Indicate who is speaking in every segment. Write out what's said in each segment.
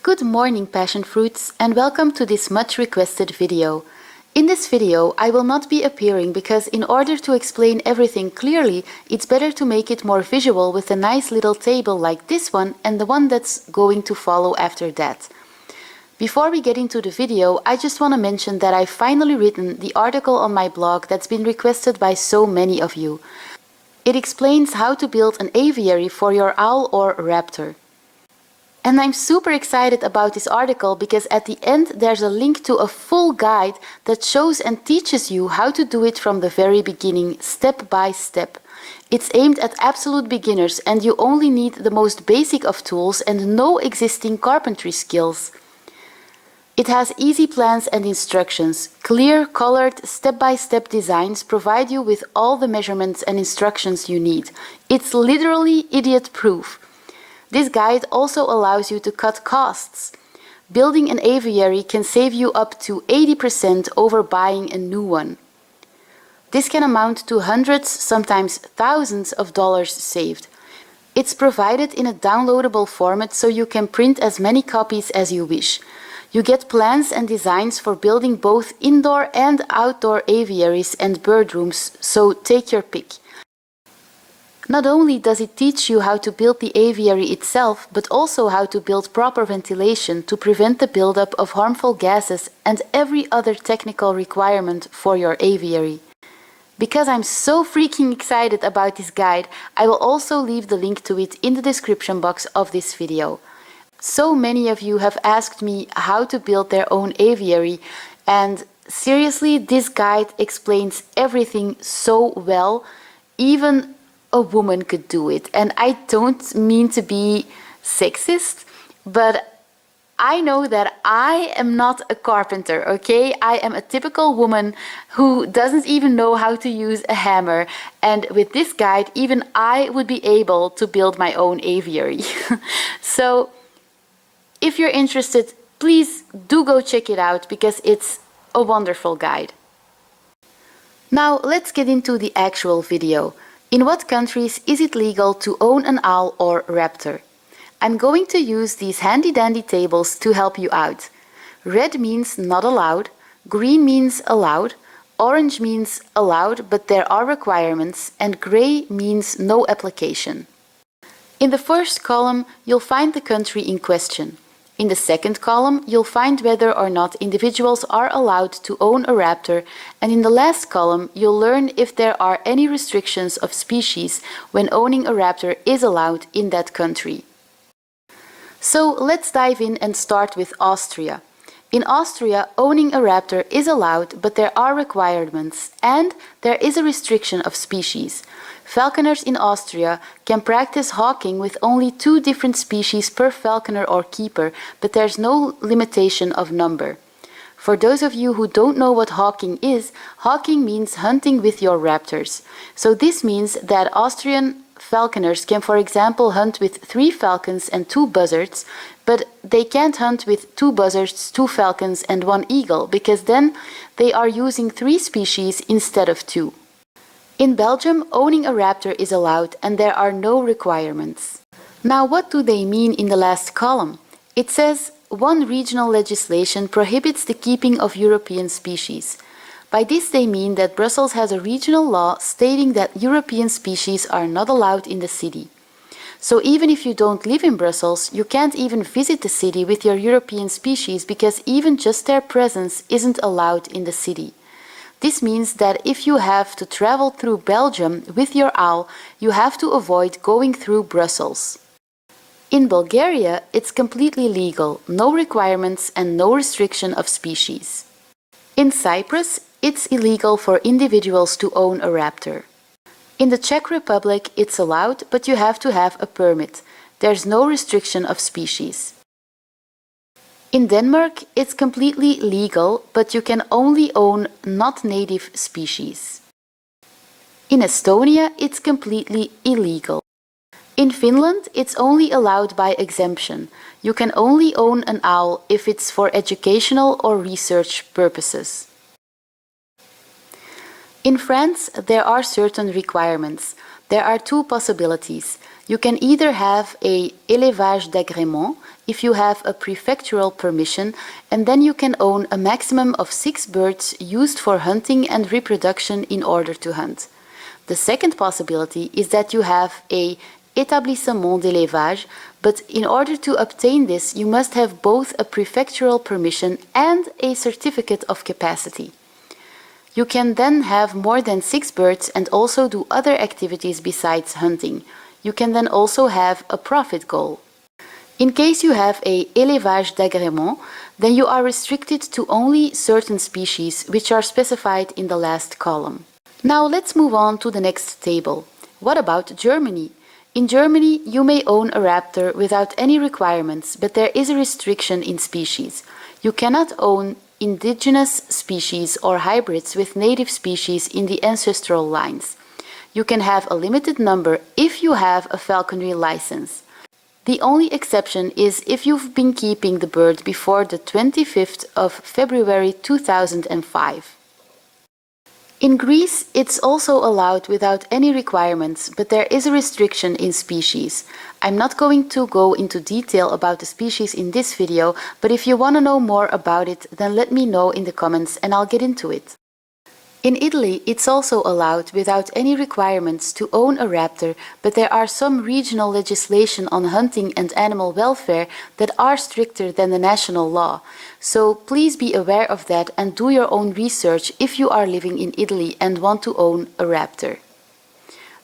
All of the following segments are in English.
Speaker 1: Good morning, passion fruits, and welcome to this much requested video. In this video, I will not be appearing because in order to explain everything clearly, it's better to make it more visual with a nice little table like this one and the one that's going to follow after that. Before we get into the video, I just want to mention that I've finally written the article on my blog that's been requested by so many of you. It explains how to build an aviary for your owl or raptor. And I'm super excited about this article because at the end there's a link to a full guide that shows and teaches you how to do it from the very beginning, step by step. It's aimed at absolute beginners and you only need the most basic of tools and no existing carpentry skills. It has easy plans and instructions. Clear, colored, step-by-step designs provide you with all the measurements and instructions you need. It's literally idiot-proof. This guide also allows you to cut costs. Building an aviary can save you up to 80% over buying a new one. This can amount to hundreds, sometimes thousands of dollars saved. It's provided in a downloadable format so you can print as many copies as you wish. You get plans and designs for building both indoor and outdoor aviaries and bird rooms, so take your pick. Not only does it teach you how to build the aviary itself, but also how to build proper ventilation to prevent the buildup of harmful gases and every other technical requirement for your aviary. Because I'm so freaking excited about this guide, I will also leave the link to it in the description box of this video. So many of you have asked me how to build their own aviary, and seriously, this guide explains everything so well, even a woman could do it. And I don't mean to be sexist, but I know that I am not a carpenter, okay? I am a typical woman who doesn't even know how to use a hammer. And with this guide, even I would be able to build my own aviary. So if you're interested, please do go check it out because it's a wonderful guide. Now let's get into the actual video. In what countries is it legal to own an owl or raptor? I'm going to use these handy dandy tables to help you out. Red means not allowed, green means allowed, orange means allowed but there are requirements, and gray means no application. In the first column, you'll find the country in question. In the second column, you'll find whether or not individuals are allowed to own a raptor, and in the last column, you'll learn if there are any restrictions of species when owning a raptor is allowed in that country. So let's dive in and start with Austria. In Austria, owning a raptor is allowed, but there are requirements, and there is a restriction of species. Falconers in Austria can practice hawking with only 2 different species per falconer or keeper, but there's no limitation of number. For those of you who don't know what hawking means hunting with your raptors. So this means that Austrian falconers can, for example, hunt with 3 falcons and 2 buzzards, but they can't hunt with 2 buzzards, 2 falcons and 1 eagle, because then they are using 3 species instead of 2. In Belgium, owning a raptor is allowed and there are no requirements. Now, what do they mean in the last column? It says, one regional legislation prohibits the keeping of European species. By this they mean that Brussels has a regional law stating that European species are not allowed in the city. So even if you don't live in Brussels, you can't even visit the city with your European species because even just their presence isn't allowed in the city. This means that if you have to travel through Belgium with your owl, you have to avoid going through Brussels. In Bulgaria, it's completely legal, no requirements and no restriction of species. In Cyprus, it's illegal for individuals to own a raptor. In the Czech Republic, it's allowed, but you have to have a permit. There's no restriction of species. In Denmark, it's completely legal, but you can only own not native species. In Estonia, it's completely illegal. In Finland, it's only allowed by exemption. You can only own an owl if it's for educational or research purposes. In France, there are certain requirements. There are 2 possibilities. You can either have a élevage d'agrément, if you have a prefectural permission, and then you can own a maximum of 6 birds used for hunting and reproduction in order to hunt. The second possibility is that you have a établissement d'élevage, but in order to obtain this, you must have both a prefectural permission and a certificate of capacity. You can then have more than 6 birds and also do other activities besides hunting. You can then also have a profit goal. In case you have a élevage d'agrément, then you are restricted to only certain species which are specified in the last column. Now let's move on to the next table. What about Germany? In Germany, you may own a raptor without any requirements, but there is a restriction in species. You cannot own indigenous species or hybrids with native species in the ancestral lines. You can have a limited number if you have a falconry license. The only exception is if you've been keeping the bird before the 25th of February 2005. In Greece, it's also allowed without any requirements, but there is a restriction in species. I'm not going to go into detail about the species in this video, but if you want to know more about it, then let me know in the comments and I'll get into it. In Italy, it's also allowed without any requirements to own a raptor, but there are some regional legislation on hunting and animal welfare that are stricter than the national law. So please be aware of that and do your own research if you are living in Italy and want to own a raptor.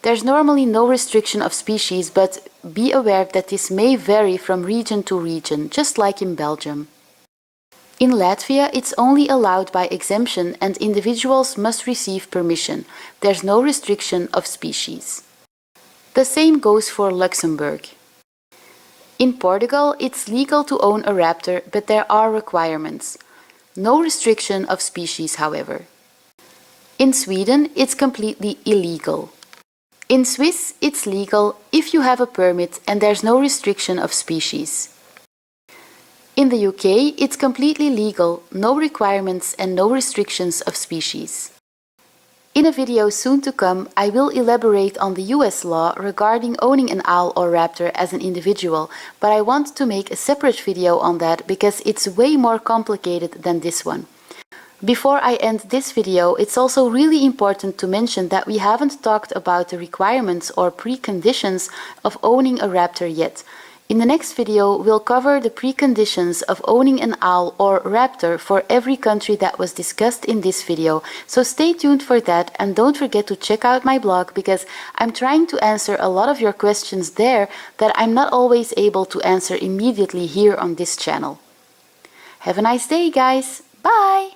Speaker 1: There's normally no restriction of species, but be aware that this may vary from region to region, just like in Belgium. In Latvia, it's only allowed by exemption and individuals must receive permission. There's no restriction of species. The same goes for Luxembourg. In Portugal, it's legal to own a raptor, but there are requirements. No restriction of species, however. In Sweden, it's completely illegal. In Swiss, it's legal if you have a permit and there's no restriction of species. In the UK, it's completely legal, no requirements and no restrictions of species. In a video soon to come, I will elaborate on the US law regarding owning an owl or raptor as an individual, but I want to make a separate video on that because it's way more complicated than this one. Before I end this video, it's also really important to mention that we haven't talked about the requirements or preconditions of owning a raptor yet. In the next video, we'll cover the preconditions of owning an owl or raptor for every country that was discussed in this video, so stay tuned for that and don't forget to check out my blog because I'm trying to answer a lot of your questions there that I'm not always able to answer immediately here on this channel. Have a nice day, guys! Bye!